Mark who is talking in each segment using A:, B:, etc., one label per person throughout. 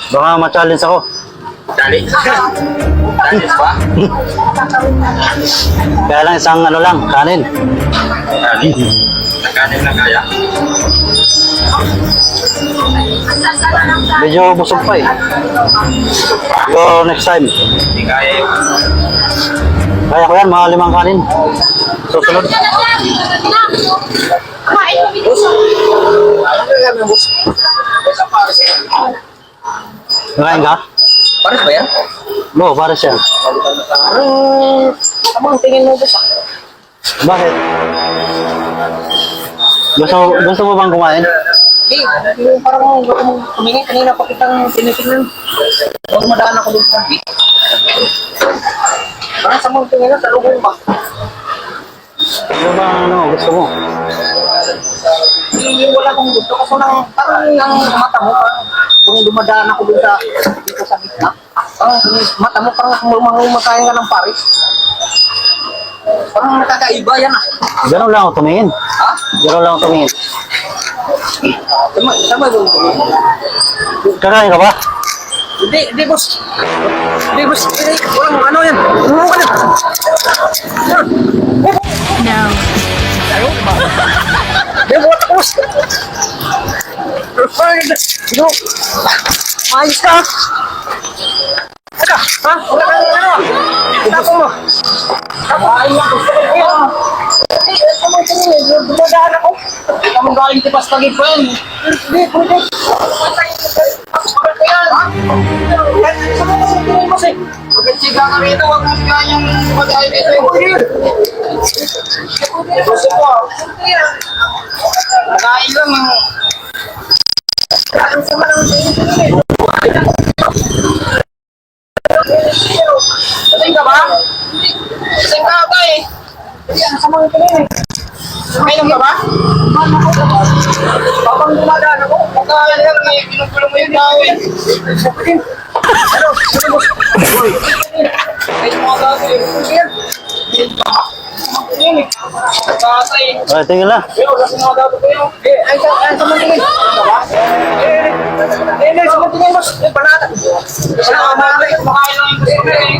A: Baka ma-challenge ako.
B: Challenge. Challenge ba?
A: Kaya lang isang ano lang, kanin.
B: Challenge. Nagkanin lang kaya.
A: Medyo busog pa eh. So next time.
B: Hindi kaya yun.
A: Kaya ko yan, mga 5 kanin. Susunod. Ngayon ka?
B: Pares ba yan?
A: No, para siya.
C: Abang tingin mo ba siya?
A: Bakit? Gusto mo bang kumain?
C: Hindi, yung parang tumingin kanina pa kitang tinitingnan. Huwag madaan ako dun sa parang sa mga tingin na sa lubong ba?
A: Ano ba ano gusto mo?
C: Hindi, wala akong gusto. Kaso parang ang mata mo, kung dumadaan ako dun sa dito sa gitna. Parang mata mo, parang lumakain ka ng Paris. Parang nakakaiba yan ah.
A: Ganun lang ako tumingin.
C: Ha?
A: Ganun lang ako tumingin.
C: Sama yung
A: Kakain ka ba?
C: Hindi, boss. Hindi, boss. Walang ano yan. Ano ka na?
D: No.
C: Hindi, boss. Ano? Maayos ka. Ano? Ha? Wala ka na ano? Tapos mo. Ayos ako. Dumadaan ako. Kamang galing si Pastagin pa yan. Hindi, pwede. Bakit yan? Saan mo kasi tingin mo si? Bakit siga ka rito? Huwag mo siya yung mag-ayos ito. Pwede. Gusto ko. Nakain lang. Ang sama lang sa inyo. Lasing ka ba? Lasing ka ata eh. Ang sama ng tingin eh. Kainom ka ba? Babang dumadaan ako. Pagkain lang eh. Pinupulo mo yung tao eh. Ano? Ano mo? Ay, mga gato eh. Tingin eh. Pagkatay eh.
A: Ay, tingin lang.
C: Yo, nasa mga gato ko yun. Ay, sa mga tingin. Ka ba? Sa mga tingin mo. Panata. Kumakain lang yung gusto eh.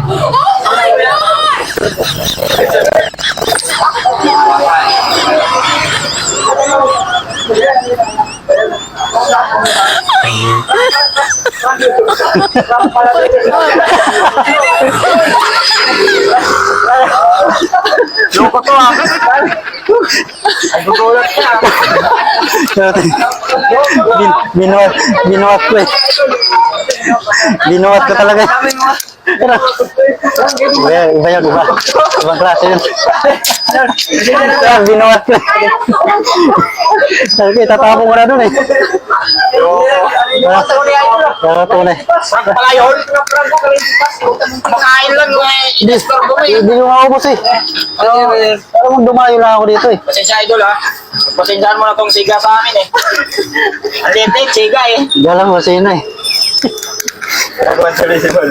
C: Loko to ah. Ay, gugulat ka.
A: Binuhat ko eh. Binuhat ko talaga. Iba yun, iba. Ibang klase yun. Binuhat ko eh. Sabi, tatapon ko na dun eh. Tunay.
C: Pala yun. Kumakain lang eh.
A: Hindi nyo nga ubos eh. Parang mong dumayo lang ako dito eh.
B: Pasensya idol ha. Pasensyaan mo na tong siga sa amin eh. Ang liit siga eh.
A: Galang mo sino eh.
B: Ano ba sabi si Paul?